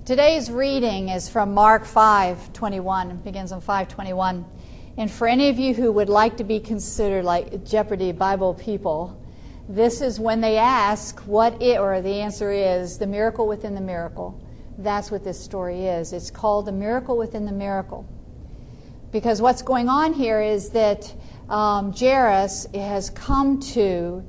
Today's reading is from Mark 5:21, begins on 5:21. And for any of you who would like to be considered like Jeopardy Bible people, this is when they ask or the answer is the miracle within the miracle. That's what this story is. It's called the miracle within the miracle. Because what's going on here is that Jairus has come to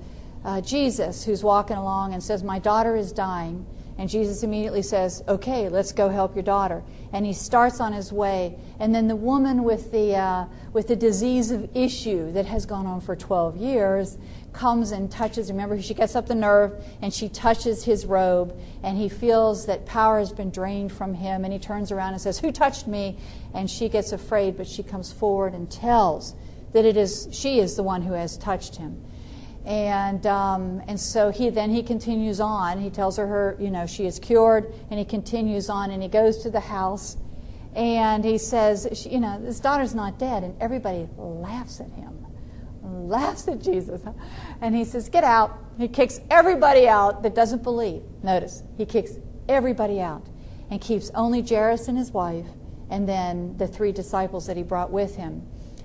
Jesus, who's walking along, and says, "My daughter is dying." And Jesus immediately says, "Okay, let's go help your daughter." And he starts on his way. And then the woman with the disease of issue that has gone on for 12 years comes and touches. Remember, she gets up the nerve and she touches his robe, and he feels that power has been drained from him. And he turns around and says, "Who touched me?" And she gets afraid, but she comes forward and tells that she is the one who has touched him. And so he continues on. He tells her, she is cured, and he continues on, and he goes to the house, and he says, his daughter's not dead, and everybody laughs at him, laughs at Jesus, and he says, "Get out." He kicks everybody out that doesn't believe. Notice, he kicks everybody out and keeps only Jairus and his wife, and then the 3 disciples that he brought with him,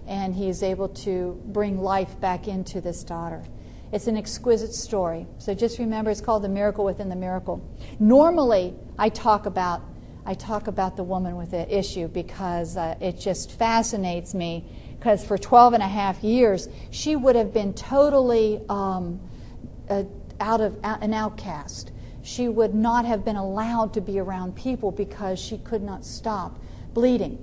and he is able to bring life back into this daughter. It's an exquisite story. So just remember, it's called the miracle within the miracle. Normally, I talk about the woman with the issue because it just fascinates me. Because for 12 and a half years, she would have been totally an outcast. She would not have been allowed to be around people because she could not stop bleeding.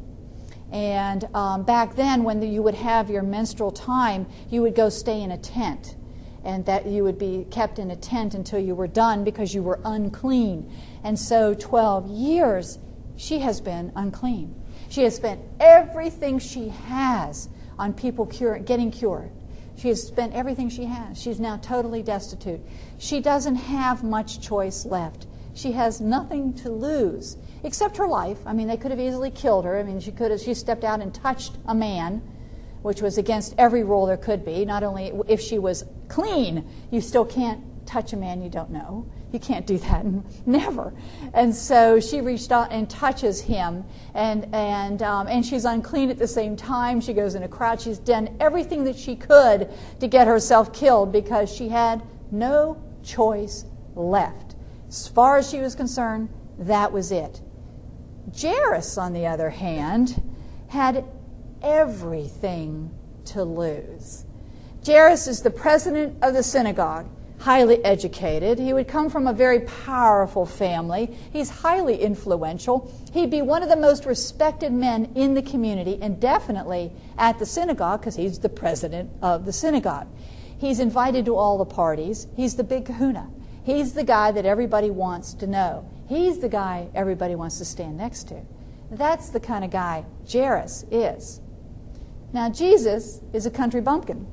And back then, when you would have your menstrual time, you would go stay in a tent. And that you would be kept in a tent until you were done because you were unclean. And so 12 years, she has been unclean. She has spent everything she has on people getting cured. She has spent everything she has. She's now totally destitute. She doesn't have much choice left. She has nothing to lose except her life. I mean, they could have easily killed her. I mean, she stepped out and touched a man, which was against every rule there could be. Not only if she was clean, you still can't touch a man you don't know. You can't do that, never. And so she reached out and touches him, and she's unclean at the same time. She goes in a crowd. She's done everything that she could to get herself killed because she had no choice left. As far as she was concerned, that was it. Jairus, on the other hand, had everything to lose. Jairus is the president of the synagogue, highly educated. He would come from a very powerful family. He's highly influential. He'd be one of the most respected men in the community, and definitely at the synagogue because he's the president of the synagogue. He's invited to all the parties. He's the big kahuna. He's the guy that everybody wants to know. He's the guy everybody wants to stand next to. That's the kind of guy Jairus is. Now, Jesus is a country bumpkin.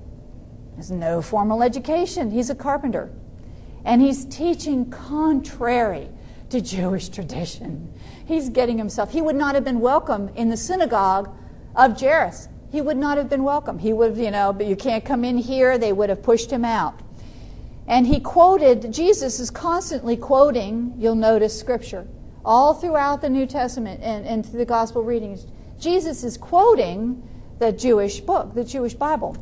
Has no formal education. He's a carpenter. And he's teaching contrary to Jewish tradition. He's getting himself. He would not have been welcome in the synagogue of Jairus. He would not have been welcome. He would, but you can't come in here. They would have pushed him out. And Jesus is constantly quoting, you'll notice, Scripture. All throughout the New Testament and through the Gospel readings, Jesus is quoting the Jewish book, the Jewish Bible.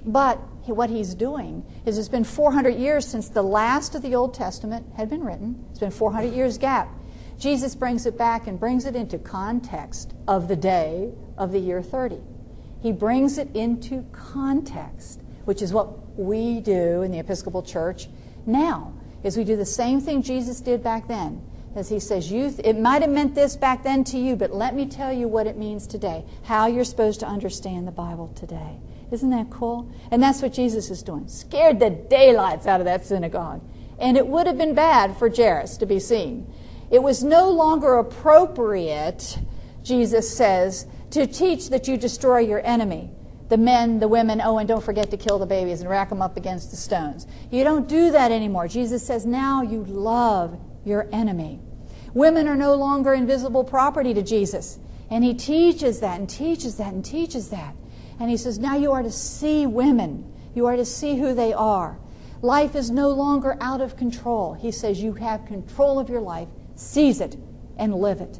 But what he's doing is it's been 400 years since the last of the Old Testament had been written. It's been 400 years gap. Jesus brings it back and brings it into context of the day of the year 30. He brings it into context, which is what we do in the Episcopal Church now, is we do the same thing Jesus did back then. As he says, it might have meant this back then to you, but let me tell you what it means today, how you're supposed to understand the Bible today. Isn't that cool? And that's what Jesus is doing. Scared the daylights out of that synagogue. And it would have been bad for Jairus to be seen. It was no longer appropriate, Jesus says, to teach that you destroy your enemy. The men, the women, and don't forget to kill the babies and rack them up against the stones. You don't do that anymore. Jesus says, now you love your enemy. Women are no longer invisible property to Jesus. And he teaches that and teaches that and teaches that. And he says, now you are to see women. You are to see who they are. Life is no longer out of control. He says, you have control of your life. Seize it. and live it.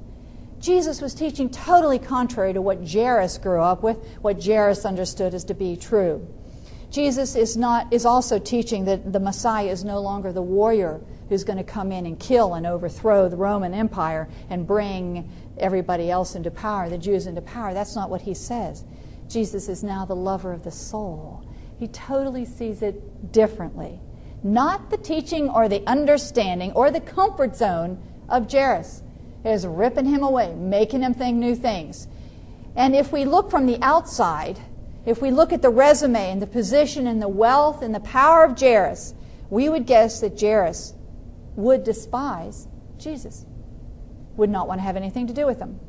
Jesus was teaching totally contrary to what Jairus grew up with, what Jairus understood as to be true. Jesus is also teaching that the Messiah is no longer the warrior who's going to come in and kill and overthrow the Roman Empire and bring everybody else into power, the Jews into power. That's not what he says. Jesus is now the lover of the soul. He totally sees it differently. Not the teaching or the understanding or the comfort zone of Jairus. It is ripping him away, making him think new things. And if we look from the outside, if we look at the resume and the position and the wealth and the power of Jairus, we would guess that Jairus would despise Jesus, would not want to have anything to do with him.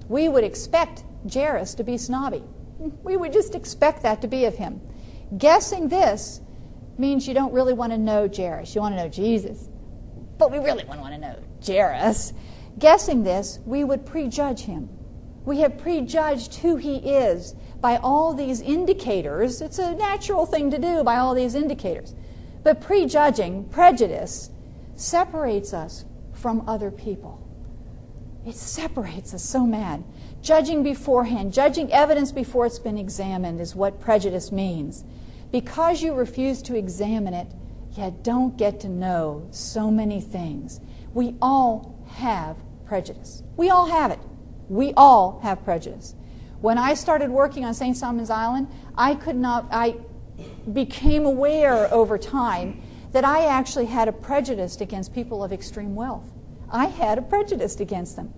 We would expect Jairus to be snobby. We would just expect that to be of him. Guessing this means you don't really want to know Jairus. You want to know Jesus. But we really want to know Jairus. Guessing this, we would prejudge him. We have prejudged who he is by all these indicators. It's a natural thing to do by all these indicators. But prejudging, prejudice, separates us from other people. It separates us so mad. Judging beforehand, judging evidence before it's been examined is what prejudice means. Because you refuse to examine it, you don't get to know so many things. We all have prejudice. We all have it. We all have prejudice. When I started working on St. Simon's Island, I became aware over time that I actually had a prejudice against people of extreme wealth. I had a prejudice against them.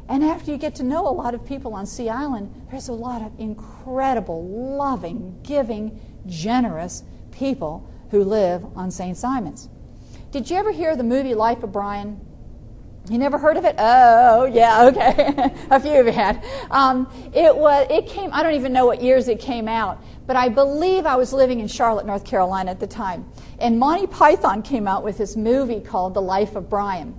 And after you get to know a lot of people on Sea Island, there's a lot of incredible, loving, giving, generous people who live on St. Simon's. Did you ever hear the movie Life of Brian? You never heard of it? Oh, yeah, okay. A few of you had. It came, I don't even know what years it came out, but I believe I was living in Charlotte, North Carolina at the time. And Monty Python came out with this movie called The Life of Brian.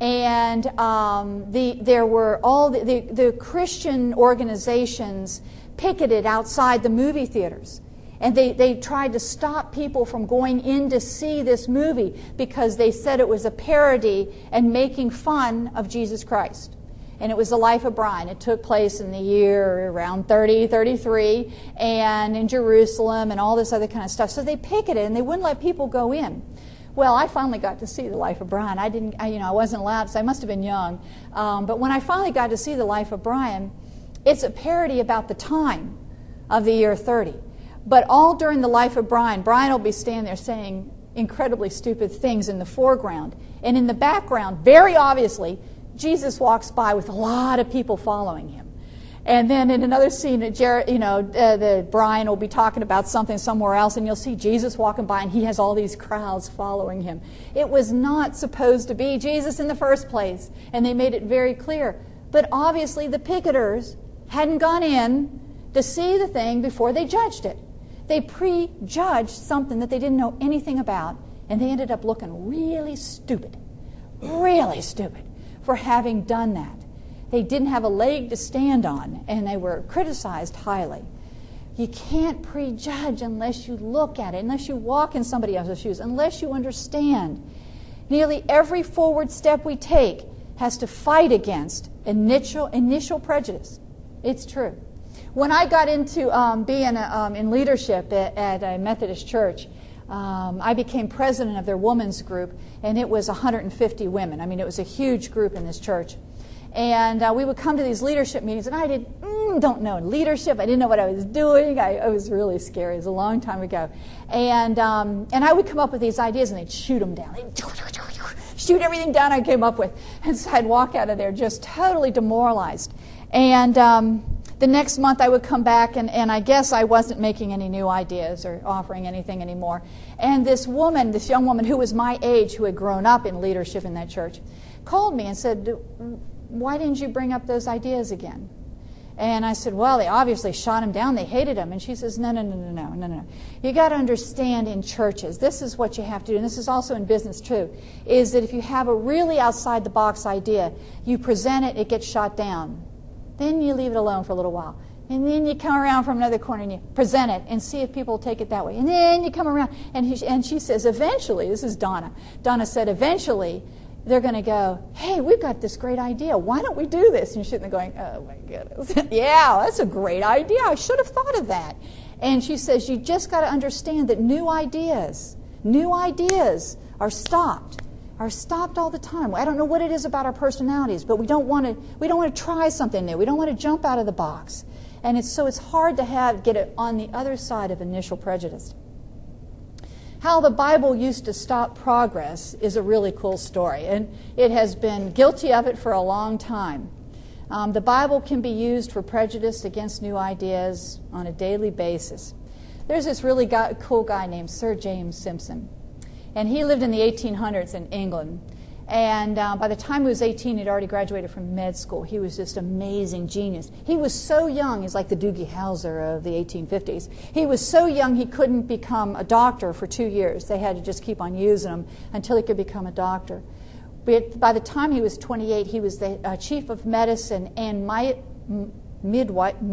And there were all the Christian organizations picketed outside the movie theaters. And they tried to stop people from going in to see this movie because they said it was a parody and making fun of Jesus Christ. And it was The Life of Brian. It took place in the year around 33, and in Jerusalem and all this other kind of stuff. So they picketed and they wouldn't let people go in. Well, I finally got to see The Life of Brian. I wasn't allowed, so I must have been young. But when I finally got to see The Life of Brian, it's a parody about the time of the year 30. But all during The Life of Brian, Brian will be standing there saying incredibly stupid things in the foreground. And in the background, very obviously, Jesus walks by with a lot of people following him. And then in another scene, Brian will be talking about something somewhere else, and you'll see Jesus walking by, and he has all these crowds following him. It was not supposed to be Jesus in the first place, and they made it very clear. But obviously, the picketers hadn't gone in to see the thing before they judged it. They prejudged something that they didn't know anything about, and they ended up looking really stupid for having done that. They didn't have a leg to stand on, and they were criticized highly. You can't prejudge unless you look at it, unless you walk in somebody else's shoes, unless you understand. Nearly every forward step we take has to fight against initial prejudice. It's true. When I got into being in leadership at a Methodist church, I became president of their women's group, and it was 150 women. I mean, it was a huge group in this church. And we would come to these leadership meetings, and I don't know leadership. I didn't know what I was doing. It was really scary. It was a long time ago. And I would come up with these ideas, and they'd shoot them down. They'd shoot everything down I came up with. And so I'd walk out of there just totally demoralized. And the next month I would come back, and I guess I wasn't making any new ideas or offering anything anymore. And this young woman who was my age, who had grown up in leadership in that church, called me and said, "Why didn't you bring up those ideas again?" And I said, "Well, they obviously shot him down. They hated him." And she says, No. You got to understand in churches, this is what you have to do, and this is also in business too, is that if you have a really outside-the-box idea, you present it, it gets shot down. Then you leave it alone for a little while. And then you come around from another corner and you present it and see if people will take it that way. And then you come around. And she says, eventually, this is Donna. Donna said, eventually, they're going to go, hey, we've got this great idea. Why don't we do this? And you're sitting there going, oh, my goodness. Yeah, that's a great idea. I should have thought of that. And she says, you just got to understand that new ideas are stopped all the time. I don't know what it is about our personalities, but we don't want to try something new. We don't want to jump out of the box. And it's hard to get it on the other side of initial prejudice. How the Bible used to stop progress is a really cool story, and it has been guilty of it for a long time. The Bible can be used for prejudice against new ideas on a daily basis. There's this really cool guy named Sir James Simpson, and he lived in the 1800s in England. And by the time he was 18, he'd already graduated from med school. He was just amazing genius. He was so young, he's like the Doogie Howser of the 1850s. He was so young he couldn't become a doctor for 2 years. They had to just keep on using him until he could become a doctor. But by the time he was 28, he was the chief of medicine and midwiving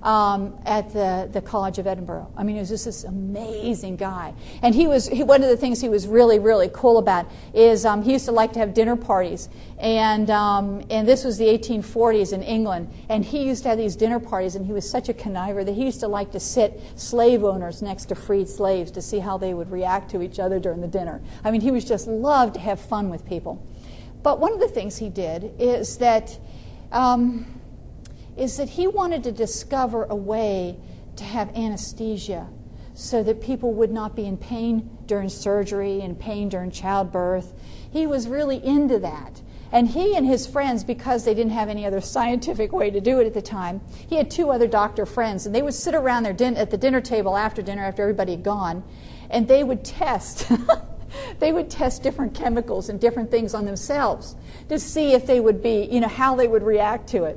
at the College of Edinburgh. I mean, he was just this amazing guy. And one of the things he was really, really cool about is he used to like to have dinner parties. And this was the 1840s in England. And he used to have these dinner parties, and he was such a conniver that he used to like to sit slave owners next to freed slaves to see how they would react to each other during the dinner. I mean, he was just loved to have fun with people. But one of the things he did is that he wanted to discover a way to have anesthesia so that people would not be in pain during surgery and pain during childbirth. He was really into that. And he and his friends, because they didn't have any other scientific way to do it at the time, he had 2 other doctor friends, and they would sit around at the dinner table after dinner, after everybody had gone, and they would test they would test different chemicals and different things on themselves to see if they would be, how they would react to it.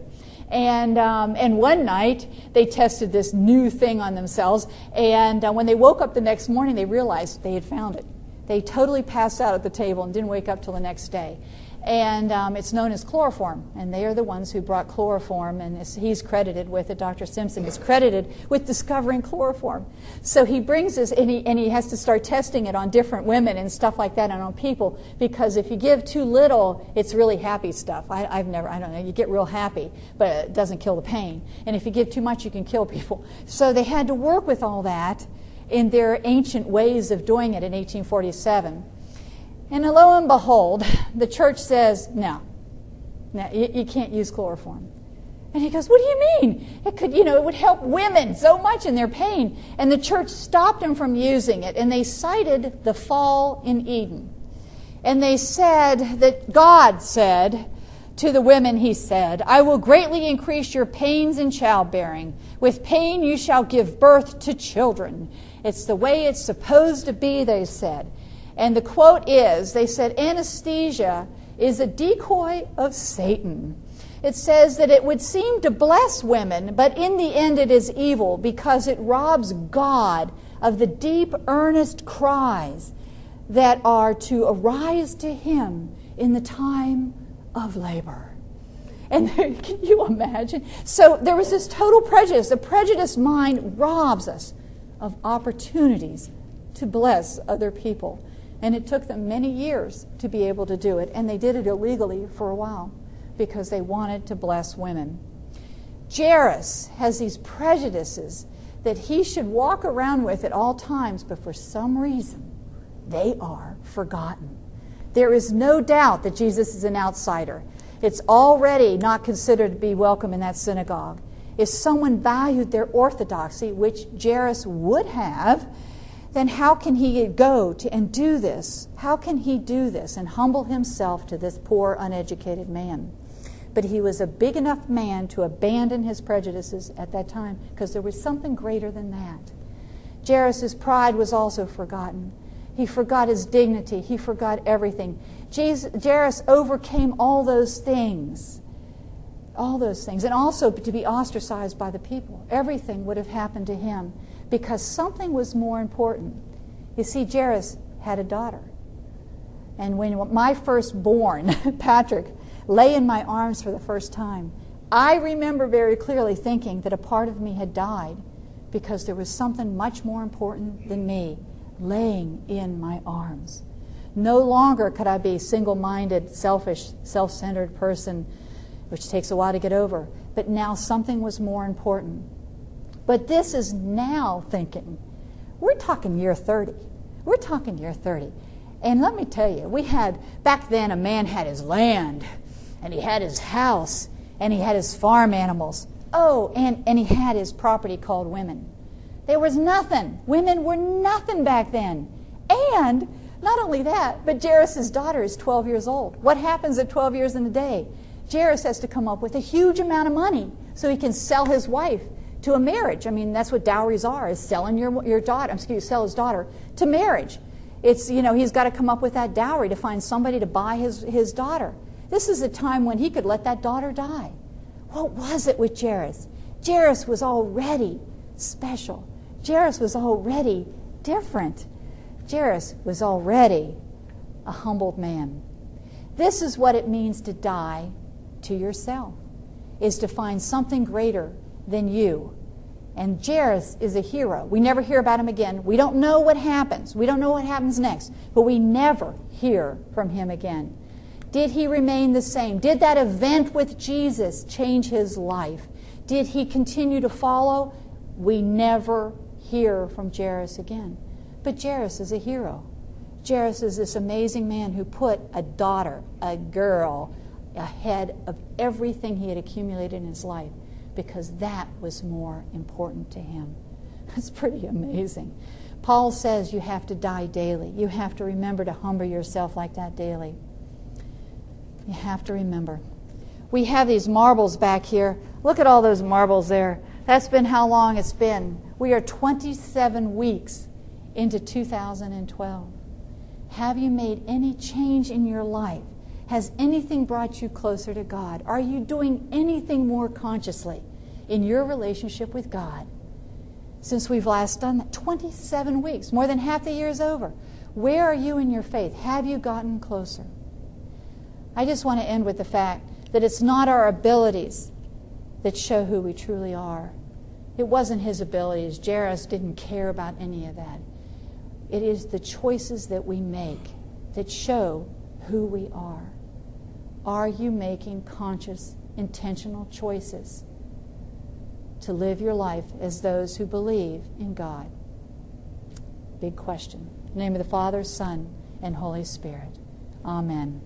And one night, they tested this new thing on themselves, and when they woke up the next morning, they realized they had found it. They totally passed out at the table and didn't wake up till the next day. And it's known as chloroform, and they are the ones who brought chloroform, and he's credited with it. Dr. Simpson is credited with discovering chloroform. So he brings this, and he has to start testing it on different women and stuff like that, and on people, because if you give too little, it's really happy stuff. I don't know, you get real happy, but it doesn't kill the pain. And if you give too much, you can kill people. So they had to work with all that in their ancient ways of doing it in 1847. And lo and behold, the church says, no, you can't use chloroform. And he goes, what do you mean? It would help women so much in their pain. And the church stopped him from using it, and they cited the fall in Eden. And they said that God said to the women, he said, I will greatly increase your pains in childbearing. With pain you shall give birth to children. It's the way it's supposed to be, they said. And the quote is, they said, anesthesia is a decoy of Satan. It says that it would seem to bless women, but in the end it is evil because it robs God of the deep, earnest cries that are to arise to Him in the time of labor. And can you imagine? So there was this total prejudice. The prejudiced mind robs us of opportunities to bless other people. And it took them many years to be able to do it. And they did it illegally for a while because they wanted to bless women. Jairus has these prejudices that he should walk around with at all times, but for some reason, they are forgotten. There is no doubt that Jesus is an outsider. It's already not considered to be welcome in that synagogue. If someone valued their orthodoxy, which Jairus would have, then how can he go and do this? How can he do this and humble himself to this poor, uneducated man? But he was a big enough man to abandon his prejudices at that time because there was something greater than that. Jairus' pride was also forgotten. He forgot his dignity. He forgot everything. Jairus overcame all those things. All those things. And also to be ostracized by the people. Everything would have happened to him because something was more important. You see, Jairus had a daughter. And when my firstborn, Patrick, lay in my arms for the first time, I remember very clearly thinking that a part of me had died because there was something much more important than me laying in my arms. No longer could I be a single-minded, selfish, self-centered person, which takes a while to get over. But now something was more important. But this is now thinking. We're talking year 30. We're talking year 30. And let me tell you, back then a man had his land, and he had his house, and he had his farm animals. Oh, and he had his property called women. There was nothing. Women were nothing back then. And not only that, but Jairus' daughter is 12 years old. What happens at 12 years in a day? Jairus has to come up with a huge amount of money so he can sell his wife to a marriage. I mean, that's what dowries are, is selling your daughter, sell his daughter to marriage. It's, he's got to come up with that dowry to find somebody to buy his daughter. This is a time when he could let that daughter die. What was it with Jairus? Jairus was already special. Jairus was already different. Jairus was already a humbled man. This is what it means to die to yourself, is to find something greater than you. And Jairus is a hero. We never hear about him again. We don't know what happens. We don't know what happens next. But we never hear from him again. Did he remain the same? Did that event with Jesus change his life? Did he continue to follow? We never hear from Jairus again. But Jairus is a hero. Jairus is this amazing man who put a daughter, a girl, ahead of everything he had accumulated in his life, because that was more important to him. That's pretty amazing. Paul says you have to die daily. You have to remember to humble yourself like that daily. You have to remember. We have these marbles back here. Look at all those marbles there. That's been how long it's been. We are 27 weeks into 2012. Have you made any change in your life? Has anything brought you closer to God? Are you doing anything more consciously in your relationship with God since we've last done that? 27 weeks, more than half the year is over. Where are you in your faith? Have you gotten closer? I just want to end with the fact that it's not our abilities that show who we truly are. It wasn't his abilities. Jairus didn't care about any of that. It is the choices that we make that show who we are. Are you making conscious, intentional choices to live your life as those who believe in God? Big question. In the name of the Father, Son, and Holy Spirit. Amen.